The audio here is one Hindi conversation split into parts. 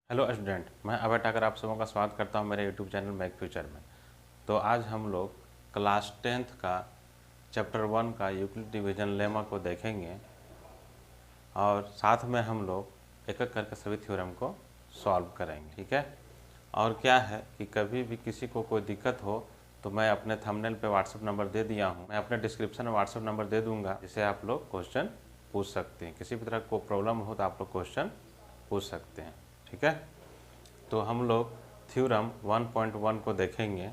हेलो स्टूडेंट, मैं अभय ठाकर आप सबों का स्वागत करता हूं मेरे यूट्यूब चैनल मैक फ्यूचर में। तो आज हम लोग क्लास 10th का चैप्टर 1 का यूक्लिड डिवीजन लेमा को देखेंगे और साथ में हम लोग एक एक करके सभी थ्योरम को सॉल्व करेंगे। ठीक है। और क्या है कि कभी भी किसी को कोई दिक्कत हो तो मैं अपने थंबनेल पे व्हाट्सएप नंबर दे दिया हूँ, मैं अपने डिस्क्रिप्शन में व्हाट्सएप नंबर दे दूँगा, जिससे आप लोग क्वेश्चन पूछ सकते हैं। किसी भी तरह को प्रॉब्लम हो तो आप लोग क्वेश्चन पूछ सकते हैं। ठीक है। तो हम लोग थ्योरम 1.1 को देखेंगे।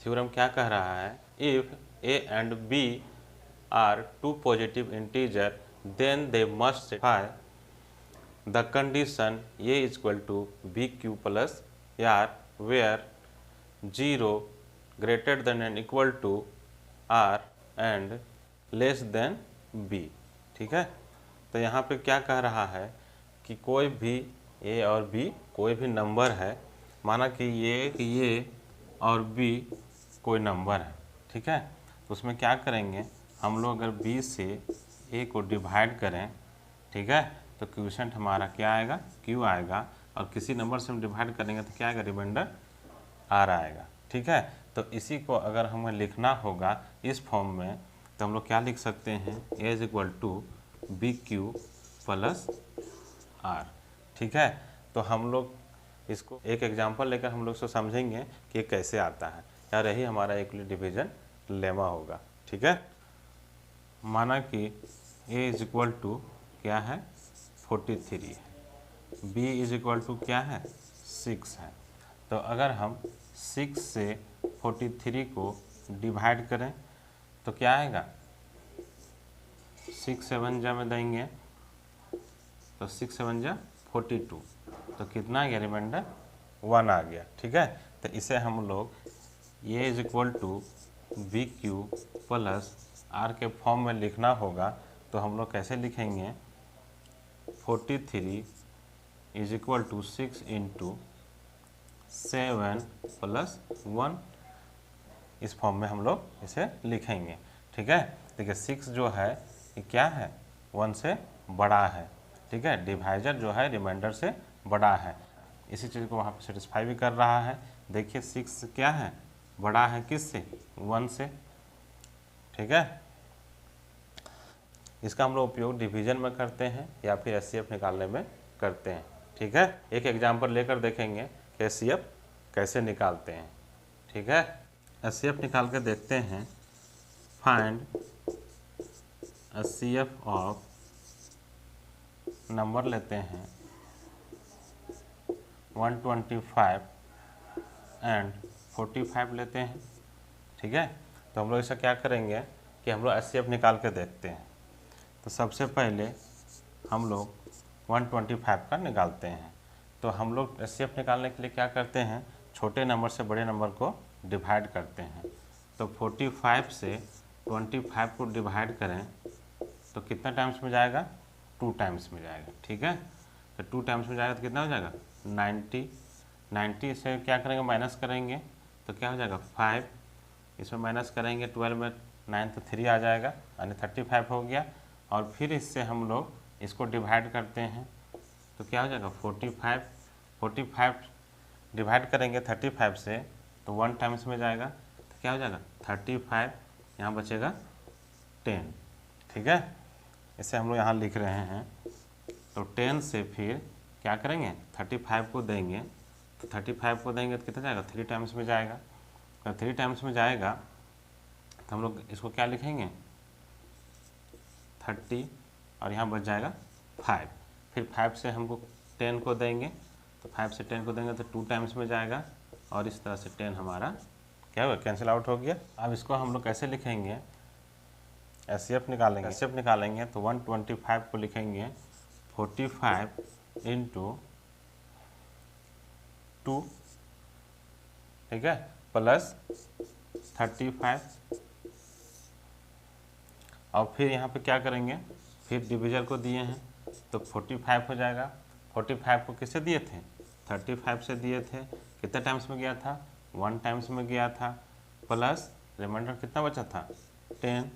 थ्योरम क्या कह रहा है, if A and B are two positive integer then they must satisfy the condition A is equal to B Q plus R where 0 greater than and equal to R and less than B. ठीक है। तो यहाँ पे क्या कह रहा है कि कोई भी ए और बी कोई भी नंबर है, माना कि ये और बी कोई नंबर है। ठीक है। तो उसमें क्या करेंगे हम लोग, अगर बी से ए को डिवाइड करें, ठीक है, तो क्वोशिएंट हमारा क्या आएगा, क्यू आएगा, और किसी नंबर से हम डिवाइड करेंगे तो क्या आएगा, रिमाइंडर आर आएगा। ठीक है। तो इसी को अगर हमें लिखना होगा इस फॉर्म में तो हम लोग क्या लिख सकते हैं, A is equal to B Q plus R. ठीक है। तो हम लोग इसको एक एग्जांपल लेकर हम लोग इसको समझेंगे कि ये कैसे आता है, यार यही हमारा यूक्लिड डिवीजन लेमा होगा। ठीक है। माना कि ए इज इक्वल टू क्या है, 43 है, बी इज इक्वल टू क्या है, 6 है। तो अगर हम 6 से 43 को डिवाइड करें तो क्या आएगा, 6 7 जा में देंगे तो 6 7 जा 42, तो कितना आ गया, रिमाइंडर 1 आ गया। ठीक है। तो इसे हम लोग A is equal to B Q plus R के फॉर्म में लिखना होगा। तो हम लोग कैसे लिखेंगे, 43 is equal to 6 into 7 plus 1, इस फॉर्म में हम लोग इसे लिखेंगे। ठीक है। देखिए 6 जो है ये क्या है, 1 से बड़ा है। ठीक है। डिवाइजर जो है रिमाइंडर से बड़ा है, इसी चीज़ को वहाँ पे सेटिस्फाई भी कर रहा है। देखिए 6 क्या है, बड़ा है किससे, 1 से। ठीक है। इसका हम लोग उपयोग डिवीजन में करते हैं या फिर एचसीएफ निकालने में करते हैं। ठीक है। एक एग्जाम्पल लेकर देखेंगे कि एचसीएफ कैसे निकालते हैं। ठीक है। एचसीएफ निकाल के देखते हैं। फाइंड एचसीएफ ऑफ, नंबर लेते हैं 125 एंड 45 लेते हैं। ठीक है। तो हम लोग इसे क्या करेंगे कि हम लोग एचसीएफ निकाल के देखते हैं। तो सबसे पहले हम लोग 125 का निकालते हैं। तो हम लोग एचसीएफ निकालने के लिए क्या करते हैं, छोटे नंबर से बड़े नंबर को डिवाइड करते हैं। तो 45 से 25 को डिवाइड करें तो कितना टाइम्स में जाएगा, 2 टाइम्स में जाएगा। ठीक है। तो 2 टाइम्स में जाएगा तो कितना हो जाएगा, 90। 90 से क्या करेंगे, माइनस करेंगे तो क्या हो जाएगा, 5। इसमें माइनस करेंगे 12 में 9 तो 3 आ जाएगा, यानी 35 हो गया। और फिर इससे हम लोग इसको डिवाइड करते हैं तो क्या हो जाएगा, 45। 45 डिवाइड करेंगे 35 से तो 1 टाइम्स में जाएगा तो क्या हो जाएगा, 35, यहाँ बचेगा 10। ठीक है। इसे हम लोग यहाँ लिख रहे हैं। तो 10 से फिर क्या करेंगे, 35 को देंगे, तो 35 को देंगे तो कितना जाएगा, 3 टाइम्स में जाएगा। तो 3 टाइम्स में जाएगा तो हम लोग इसको क्या लिखेंगे, 30, और यहाँ बच जाएगा 5। फिर 5 से हमको 10 को देंगे, तो 5 से 10 को देंगे तो 2 टाइम्स में जाएगा, और इस तरह से 10 हमारा क्या हुआ, कैंसिल आउट हो गया। अब इसको हम लोग कैसे लिखेंगे, एचसीएफ निकालेंगे। एचसीएफ निकालेंगे तो 125 को लिखेंगे 45 इंटू 2, ठीक है, प्लस 35। और फिर यहाँ पे क्या करेंगे, फिर डिविजन को दिए हैं तो 45 हो जाएगा। 45 को किससे दिए थे, 35 से दिए थे। कितने टाइम्स में गया था, 1 टाइम्स में गया था, प्लस रिमाइंडर कितना बचा था, 10।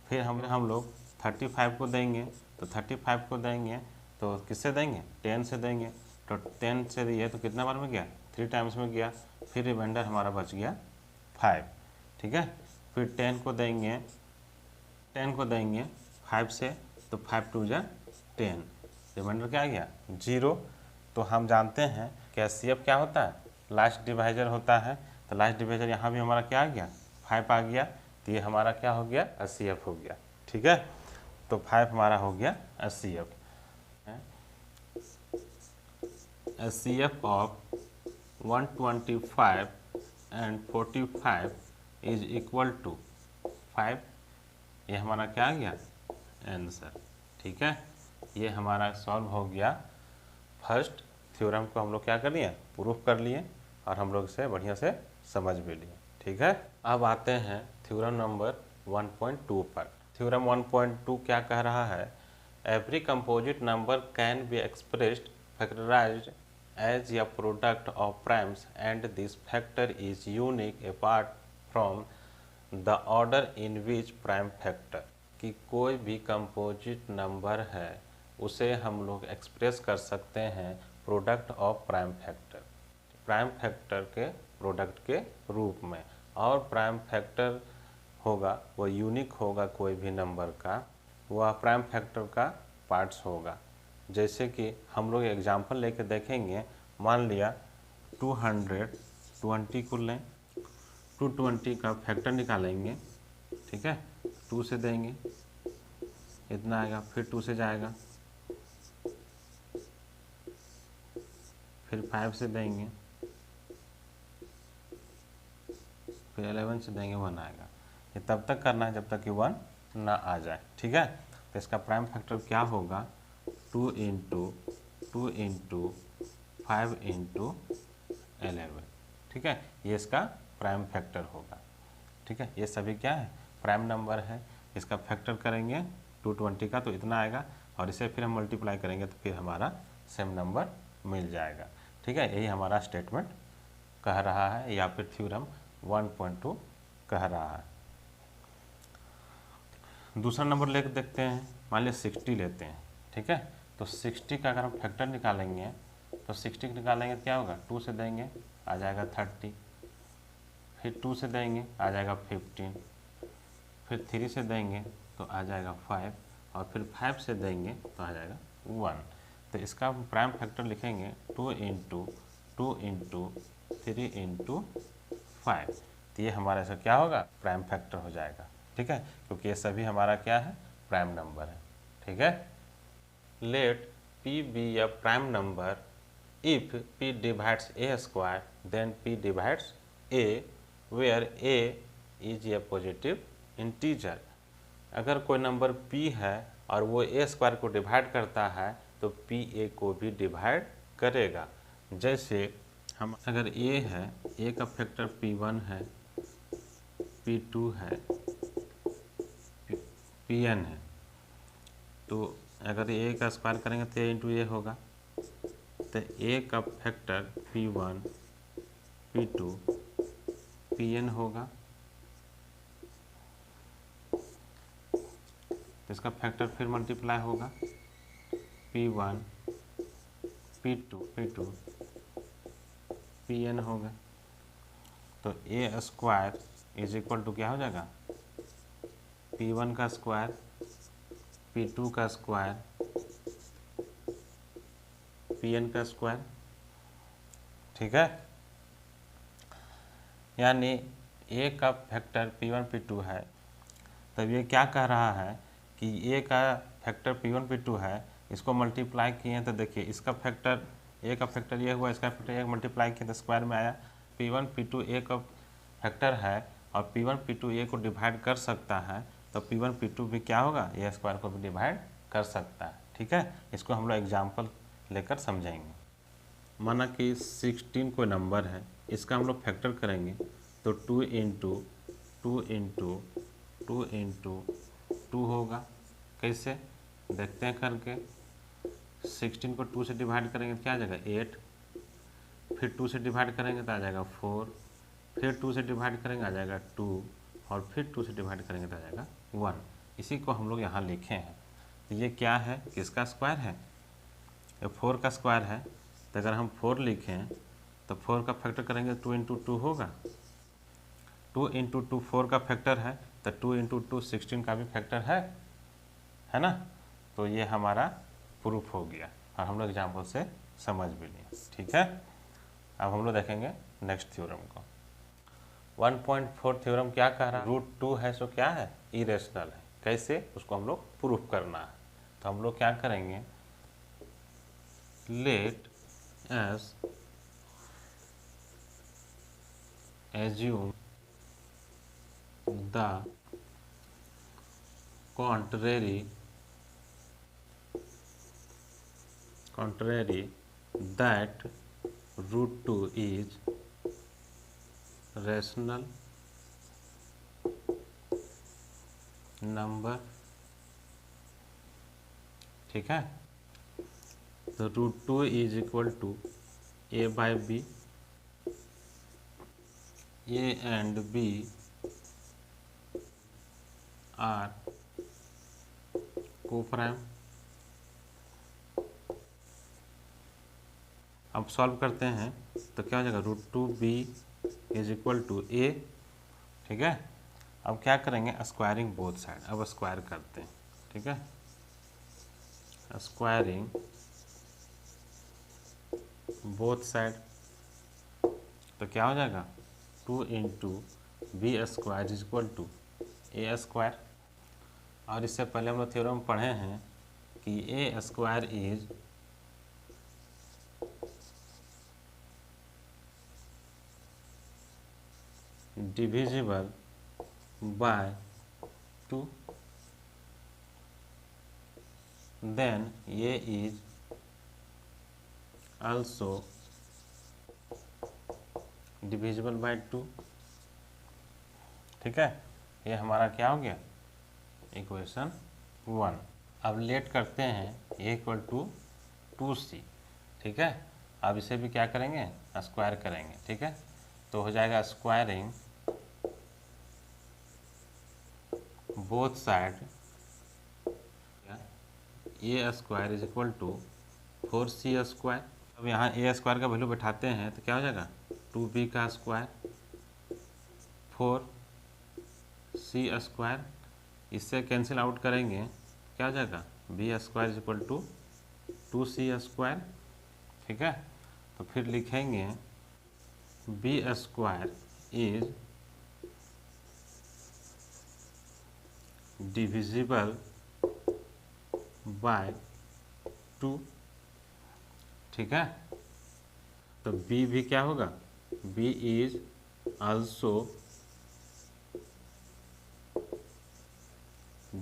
फिर हम लोग 35 को देंगे तो 35 को देंगे तो किससे देंगे, 10 से देंगे। तो 10 से दिए तो कितना बार में गया, 3 टाइम्स में गया, फिर रिमाइंडर हमारा बच गया 5, ठीक है। फिर 10 को देंगे 5 से, तो 5 2 जा 10, रिमाइंडर क्या आ गया 0। तो हम जानते हैं कि HCF क्या होता है, लास्ट डिवाइजर होता है। तो लास्ट डिवाइजर यहाँ भी हमारा क्या आ गया 5 आ गया, तो ये हमारा क्या हो गया HCF हो गया, ठीक है। तो 5 हमारा हो गया HCF। HCF of 125 and 45 is equal to 5। ये हमारा क्या आ गया आंसर, ठीक है। ये हमारा सॉल्व हो गया। फर्स्ट थ्योरम को हम लोग क्या कर लिए, प्रूफ कर लिए, और हम लोग इसे बढ़िया से समझ भी लिए, ठीक है। अब आते हैं थ्योरम नंबर 1.2 पर। थ्योरम 1.2 क्या कह रहा है, every composite number can be expressed factorized as a product of primes and this factor is unique apart from the order in which prime factor। कि कोई भी कंपोजिट नंबर है उसे हम लोग एक्सप्रेस कर सकते हैं product of prime factor, prime factor के प्रोडक्ट के रूप में। और प्राइम फैक्टर होगा वो यूनिक होगा, कोई भी नंबर का वह प्राइम फैक्टर का पार्ट्स होगा। जैसे कि हम लोग एग्जांपल लेके देखेंगे, मान लिया 220 को लें, 220 का फैक्टर निकालेंगे, ठीक है। 2 से देंगे इतना आएगा, फिर 2 से जाएगा, फिर 5 से देंगे, फिर 11 से देंगे 1 आएगा। ये तब तक करना है जब तक कि 1 ना आ जाए, ठीक है। तो इसका प्राइम फैक्टर क्या होगा 2 इंटू 5 इंटू 11, ठीक है। ये इसका प्राइम फैक्टर होगा, ठीक है। ये सभी क्या है प्राइम नंबर है। इसका फैक्टर करेंगे 220 का तो इतना आएगा, और इसे फिर हम मल्टीप्लाई करेंगे तो फिर हमारा सेम नंबर मिल जाएगा, ठीक है। यही हमारा स्टेटमेंट कह रहा है, या फिर थ्योरम 1.2 कह रहा है। दूसरा नंबर लेके देखते हैं, मान लिया 60 लेते हैं, ठीक है। तो 60 का अगर हम फैक्टर निकालेंगे तो 60 निकालेंगे तो क्या होगा, 2 से देंगे आ जाएगा 30, फिर 2 से देंगे आ जाएगा 15, फिर 3 से देंगे तो आ जाएगा 5, और फिर 5 से देंगे तो आ जाएगा 1। तो इसका हम प्राइम फैक्टर लिखेंगे 2 इंटू 3 इंटू 5। तो ये हमारा ऐसा क्या होगा प्राइम फैक्टर हो जाएगा, ठीक है, क्योंकि ये सभी हमारा क्या है प्राइम नंबर है, ठीक है। Let P be a prime number if P divides a square then P divides a where a is a positive integer। अगर कोई नंबर P है और वो a स्क्वायर को डिवाइड करता है तो P a को भी डिवाइड करेगा। जैसे हम अगर a है, a का फैक्टर P1 है, P2 है, Pn है, तो अगर a का स्क्वायर करेंगे तो a इंटू ए होगा। तो a का फैक्टर P1 P2 Pn होगा, तो इसका फैक्टर फिर मल्टीप्लाई होगा P1 P2 Pn होगा। तो a square is equal to क्या हो जाएगा P1 का स्क्वायर P2 का स्क्वायर Pn का स्क्वायर, ठीक है। यानी a का फैक्टर P1 P2 है, तब ये क्या कह रहा है कि a का फैक्टर P1 P2 है, इसको मल्टीप्लाई किए तो देखिए इसका फैक्टर a का फैक्टर ये हुआ, इसका फैक्टर एक मल्टीप्लाई किए तो स्क्वायर में आया। P1 P2 a का फैक्टर है और P1 P2 a को डिवाइड कर सकता है, तो P1 P2 भी क्या होगा a स्क्वायर को भी डिवाइड कर सकता है, ठीक है। इसको हम लोग एग्जाम्पल लेकर समझेंगे। माना कि 16 कोई नंबर है, इसका हम लोग फैक्टर करेंगे तो 2 इंटू 2 होगा। कैसे देखते हैं करके, 16 को 2 से डिवाइड करेंगे तो क्या आ जाएगा 8, फिर 2 से डिवाइड करेंगे तो आ जाएगा 4, फिर 2 से डिवाइड करेंगे आ जाएगा 2, और फिर 2 से डिवाइड करेंगे तो आ जाएगा 1। इसी को हम लोग यहाँ लिखे हैं। तो ये क्या है, किसका स्क्वायर है, ये 4 का स्क्वायर है, तो अगर हम 4 लिखें तो 4 का फैक्टर करेंगे 2 इंटू 2 होगा, 2 इंटू 2 4 का फैक्टर है, तो 2 इंटू 2 16 का भी फैक्टर है ना। तो ये हमारा प्रूफ हो गया और हम लोग एग्जाम्पल से समझ भी लिए। ठीक है, अब हम लोग देखेंगे नेक्स्ट थ्योरम को। 1.4 थ्योरम क्या कह रहा है, √2 है सो क्या है, इरेशनल है। कैसे, उसको हम लोग प्रूफ करना है। तो हम लोग क्या करेंगे, let's assume the contrary that √2 is rational number। ठीक है, तो √2 is equal to a by B, a and b are coprime. अब सॉल्व करते हैं तो क्या हो जाएगा, √2b is equal to a। ठीक है, अब क्या करेंगे, स्क्वायरिंग बोथ साइड। अब स्क्वायर करते हैं। ठीक है, स्क्वायरिंग बोथ साइड, तो क्या हो जाएगा, 2 into B square is equal to A square. और इससे पहले हम लोग थ्योरम पढ़े हैं कि A square is divisible by 2, then A is also divisible by 2। ठीक है, ये हमारा क्या हो गया, इक्वेशन 1। अब लेट करते हैं ए इक्वल टू 2c। ठीक है, अब इसे भी क्या करेंगे, स्क्वायर करेंगे। ठीक है, तो हो जाएगा squaring both side, A square is equal to 4c square. अब यहाँ ए स्क्वायर का वैल्यू बैठाते हैं तो क्या हो जाएगा, 2b का स्क्वायर 4c स्क्वायर, इससे कैंसिल आउट करेंगे क्या हो जाएगा, B square is equal to 2c square. ठीक है, तो फिर लिखेंगे B square is divisible by 2। ठीक है, तो b भी क्या होगा, b is also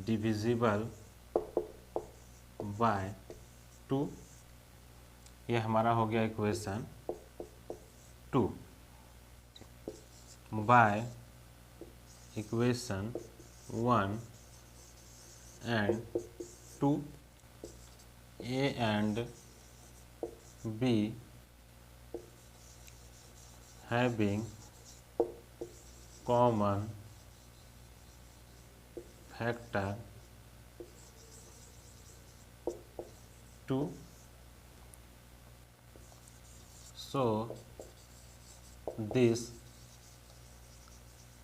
divisible by 2। ये हमारा हो गया equation 2। By equation 1 and 2, a and b having common factor 2, so this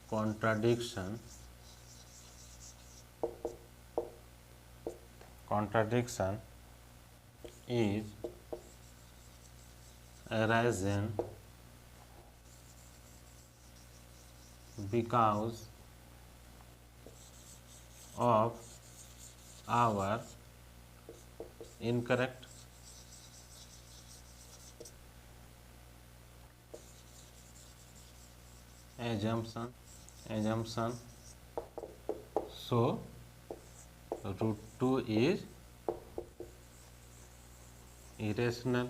contradiction is arisen because of our incorrect assumption, so √2 is irrational।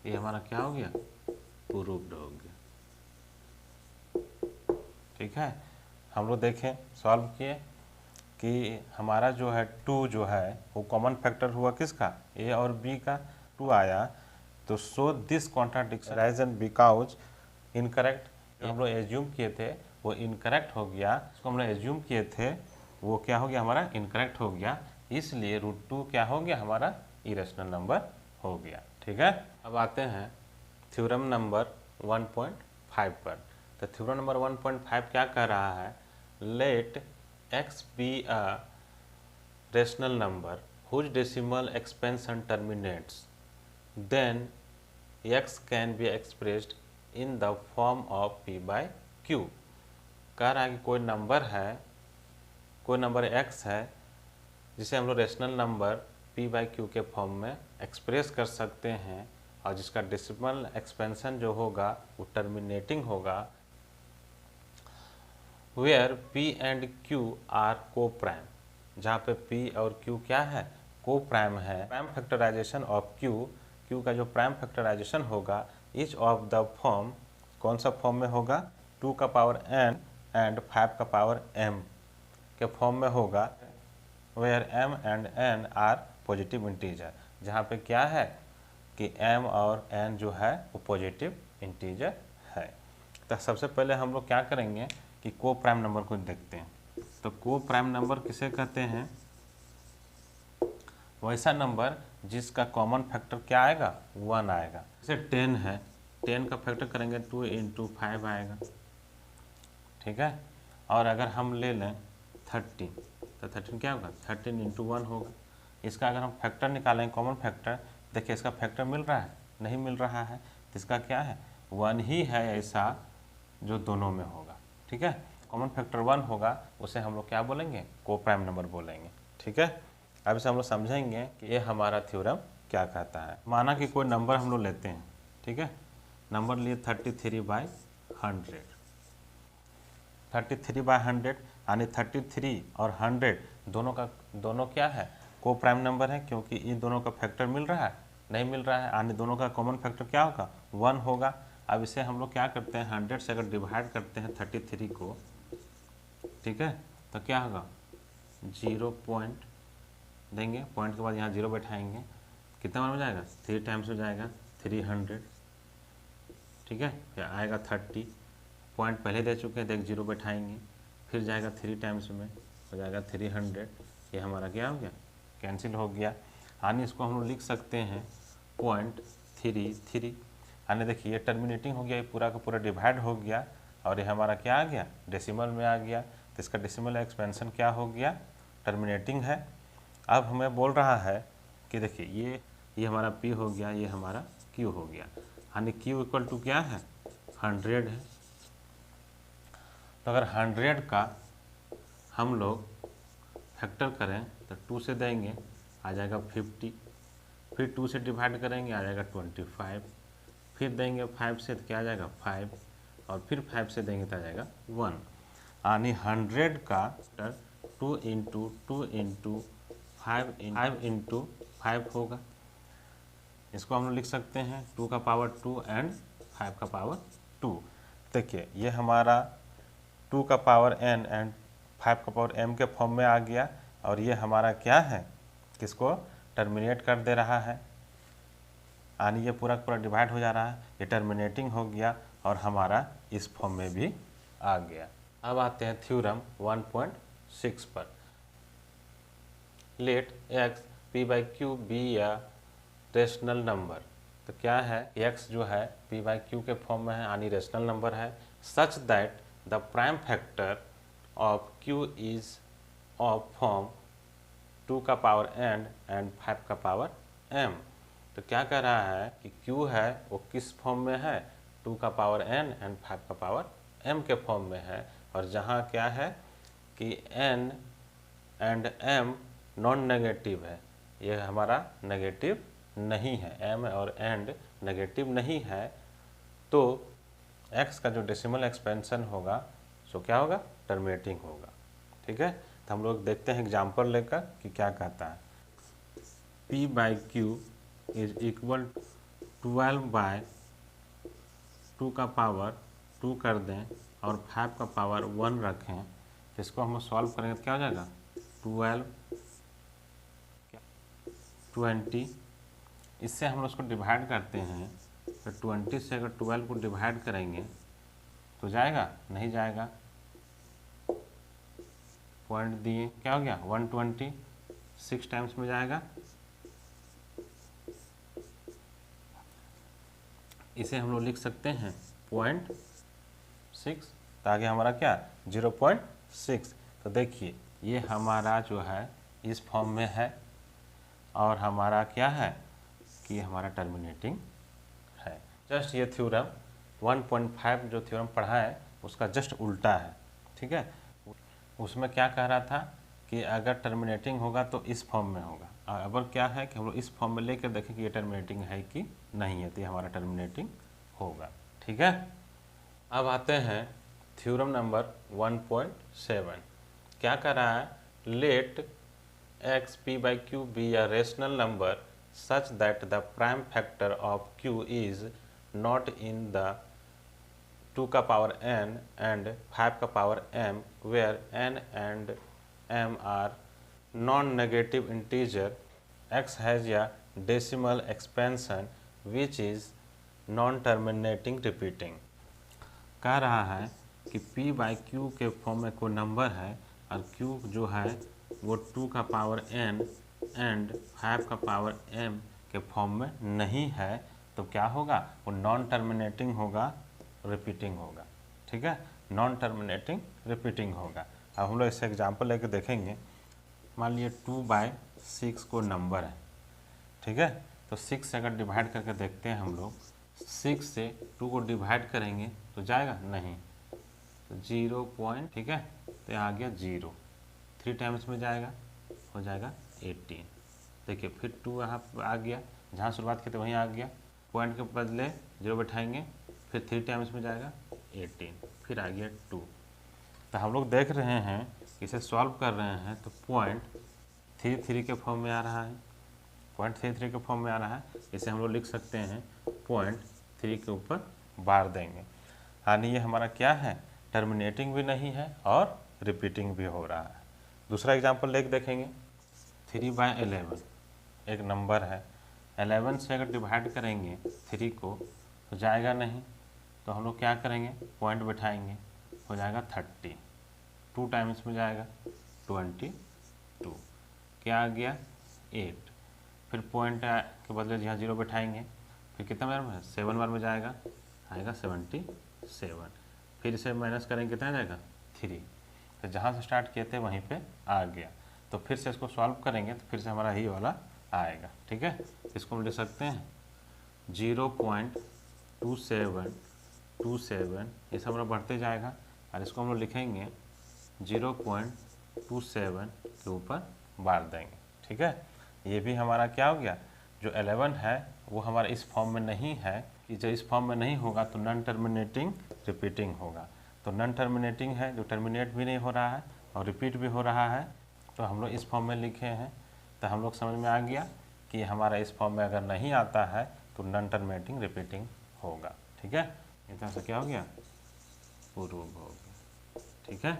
ये हमारा क्या हो गया, प्रूव्ड हो गया। ठीक है, हम लोग देखें सॉल्व किए कि हमारा जो है 2 जो है वो कॉमन फैक्टर हुआ किसका, ए और बी का 2 आया। तो so this contradiction Ryzen because incorrect, हम लोग एज्यूम किए थे वो इनकरेक्ट हो गया, इसको हम लोग एज्यूम किए थे वो क्या हो गया, हमारा इनकरेक्ट हो गया। इसलिए √2 क्या हो गया, हमारा इरेशनल नंबर हो गया। ठीक है, अब आते हैं थ्योरम नंबर 1.5 पर। तो थ्योरम नंबर 1.5 क्या कह रहा है, let x be a rational number whose decimal expansion terminates then x can be expressed in the form of p by q। कह रहा है कि कोई नंबर x है जिसे हम लोग rational number p by Q के फॉर्म में एक्सप्रेस कर सकते हैं, और जिसका डेसिमल एक्सपेंशन जो होगा वो टर्मिनेटिंग होगा where p and q are coprime, जहाँ पे p और q क्या है, को प्राइम है। प्राइम फैक्टराइजेशन ऑफ q का जो प्राइम फैक्टराइजेशन होगा इच ऑफ द फॉर्म, कौन सा फॉर्म में होगा, 2 का पावर n एंड 5 का पावर m के फॉर्म में होगा, where m and n are positive integer, जहाँ पे क्या है कि m और n जो है वो पॉजिटिव इंटीजर है। तो सबसे पहले हम लोग क्या करेंगे कि को प्राइम नंबर को देखते हैं। तो को प्राइम नंबर किसे कहते हैं, वैसा नंबर जिसका कॉमन फैक्टर क्या आएगा, 1 आएगा। जैसे 10 है, 10 का फैक्टर करेंगे 2 × 5 आएगा। ठीक है, और अगर हम ले लें 13, तो 13 क्या होगा, 13 × 1 होगा। इसका अगर हम फैक्टर निकालें, कॉमन फैक्टर, देखिए इसका फैक्टर मिल रहा है, नहीं मिल रहा है, तो इसका क्या है, 1 ही है ऐसा जो दोनों में होगा। ठीक है, कॉमन फैक्टर 1 होगा, उसे हम लोग क्या बोलेंगे, को प्राइम नंबर बोलेंगे। ठीक है, अब इसे हम लोग समझेंगे कि ये हमारा थ्योरम क्या कहता है। माना कि कोई नंबर हम लोग लेते हैं, ठीक है, नंबर लिए 33/100, 33/100 यानी 33 और 100 दोनों क्या है, को प्राइम नंबर है, क्योंकि इन दोनों का फैक्टर मिल रहा है, नहीं मिल रहा है, यानी दोनों का कॉमन फैक्टर क्या होगा, 1 होगा। अब इसे हम लोग क्या करते हैं, 100 से अगर डिवाइड करते हैं 33 को, ठीक है, तो क्या होगा, 0 पॉइंट देंगे, पॉइंट के बाद यहाँ 0 बैठाएंगे, कितना बार हो जाएगा, 3 टाइम्स हो जाएगा, 300। ठीक है, फिर आएगा 30, पॉइंट पहले दे चुके हैं, देख 0 बैठाएंगे, फिर जाएगा 3 टाइम्स में, हो जाएगा 300। ये हमारा क्या हो गया, कैंसिल हो गया। यानी इसको हम लोग लिख सकते हैं 0.33, यानी देखिए ये टर्मिनेटिंग हो गया, ये पूरा का पूरा डिवाइड हो गया, और ये हमारा क्या आ गया, डेसिमल में आ गया। तो इसका डेसिमल एक्सपेंशन क्या हो गया, टर्मिनेटिंग है। अब हमें बोल रहा है कि देखिए ये हमारा p हो गया, ये हमारा q हो गया, यानी q इक्वल टू क्या है, 100 है। तो अगर 100 का हम लोग फैक्टर करें तो 2 से देंगे, आ जाएगा 50, फिर 2 से डिवाइड करेंगे, आ जाएगा 25, फिर देंगे 5 से तो क्या आ जाएगा 5, और फिर 5 से देंगे तो आ जाएगा 1, यानी 100 का 2 × 2 × 5 × 5 होगा। इसको हम लोग लिख सकते हैं 2 का पावर 2 एंड 5 का पावर 2। देखिए ये हमारा 2 का पावर n एंड 5 का पावर m के फॉर्म में आ गया, और ये हमारा क्या है, किसको टर्मिनेट कर दे रहा है, यानी ये पूरा पूरा डिवाइड हो जा रहा है, ये टर्मिनेटिंग हो गया और हमारा इस फॉर्म में भी आ गया। अब आते हैं थ्योरम 1.6 पर। Let x p/q be a rational number. तो क्या है, x जो है p/q के फॉर्म में है, यानी रेशनल नंबर है, such that the prime factor of q is of form 2 का पावर n एंड 5 का पावर m। तो क्या कह रहा है कि q है वो किस फॉर्म में है, 2 का पावर n एंड 5 का पावर m के फॉर्म में है, और जहाँ क्या है कि n and m non negative है, ये हमारा नेगेटिव नहीं है, m और एंड नेगेटिव नहीं है, तो x का जो डेसिमल एक्सपेंशन होगा सो क्या होगा, टर्मिनेटिंग होगा। ठीक है, तो हम लोग देखते हैं एग्जाम्पल लेकर कि क्या कहता है। p/q इज इक्वल 12/2 का पावर 2 कर दें और 5 का पावर 1 रखें, तो इसको हम सॉल्व करेंगे तो क्या हो जाएगा, 12 20, इससे हम लोग उसको डिवाइड करते हैं, तो 20 से अगर 12 को डिवाइड करेंगे तो जाएगा, नहीं जाएगा, पॉइंट दिए, क्या हो गया 120, 6 टाइम्स में जाएगा, इसे हम लोग लिख सकते हैं 0.6, तो आगे हमारा क्या 0.6। तो देखिए ये हमारा जो है इस फॉर्म में है और हमारा क्या है कि हमारा टर्मिनेटिंग है। जस्ट ये थ्योरम 1.5 जो थ्योरम पढ़ा है उसका जस्ट उल्टा है, ठीक है। उसमें क्या कह रहा था कि अगर टर्मिनेटिंग होगा तो इस फॉर्म में होगा, और अब क्या है कि हम लोग इस फॉर्म में लेकर देखें कि ये टर्मिनेटिंग है कि नहीं है, तो ये हमारा टर्मिनेटिंग होगा, ठीक है। अब आते हैं थ्योरम नंबर 1.7। क्या कह रहा है, let x p/q be a rational number such that the prime factor of q is not in the 2 का पावर n and 5 का power m where n and m are non-negative integer, x has a decimal expansion which is non-terminating repeating। कह रहा है कि p/q के फॉर्म में कोई नंबर है और q जो है वो 2 का पावर n एंड 5 का पावर m के फॉर्म में नहीं है, तो क्या होगा, वो नॉन टर्मिनेटिंग होगा, रिपीटिंग होगा, ठीक है। नॉन टर्मिनेटिंग रिपीटिंग होगा। अब हम लोग इससे एग्जांपल लेके देखेंगे। मान लीजिए 2/6 को नंबर है, ठीक है। तो 6 से अगर डिवाइड करके देखते हैं हम लोग, 6 से 2 को डिवाइड करेंगे तो जाएगा नहीं, तो 0 ठीक है, तो यहाँ आ गया 0, 3 टाइम्स में जाएगा, हो जाएगा 18। देखिए फिर 2 यहाँ आ गया, जहाँ शुरुआत की तो वहीं आ गया, पॉइंट के बदले 0 बैठाएंगे, फिर 3 टाइम्स में जाएगा 18, फिर आ गया 2। तो हम लोग देख रहे हैं, इसे सॉल्व कर रहे हैं तो 0.33 के फॉर्म में आ रहा है, 0.33 के फॉर्म में आ रहा है। इसे हम लोग लिख सकते हैं 0.3 के ऊपर बार देंगे, यानी ये हमारा क्या है, टर्मिनेटिंग भी नहीं है और रिपीटिंग भी हो रहा है। दूसरा एग्जांपल लेके देखेंगे। 3/11 एक नंबर है, 11 से अगर डिवाइड करेंगे 3 को तो जाएगा नहीं, तो हम लोग क्या करेंगे, पॉइंट बैठाएंगे, हो जाएगा 30, 2 टाइम्स में जाएगा 22, क्या आ गया 8, फिर पॉइंट के बदले यहाँ 0 बैठाएंगे, फिर कितना बार में 7 बार में जाएगा, आएगा 77, फिर इसे माइनस करेंगे कितना जाएगा 3, तो जहाँ से स्टार्ट किए थे वहीं पे आ गया। तो फिर से इसको सॉल्व करेंगे तो फिर से हमारा ही वाला आएगा, ठीक है। इसको हम लिख सकते हैं 0.2727, ये सब हमारा बढ़ते जाएगा, और इसको हम लोग लिखेंगे 0.27 के ऊपर बार देंगे, ठीक है। ये भी हमारा क्या हो गया, जो 11 है वो हमारा इस फॉर्म में नहीं है, कि जो इस फॉर्म में नहीं होगा तो नॉन टर्मिनेटिंग रिपीटिंग होगा। तो नॉन टर्मिनेटिंग है, जो टर्मिनेट भी नहीं हो रहा है और रिपीट भी हो रहा है, तो हम लोग इस फॉर्म में लिखे हैं। तो हम लोग समझ में आ गया कि हमारा इस फॉर्म में अगर नहीं आता है तो नॉन टर्मिनेटिंग रिपीटिंग होगा, ठीक है। इतना से क्या हो गया, प्रूव हो गया, ठीक है।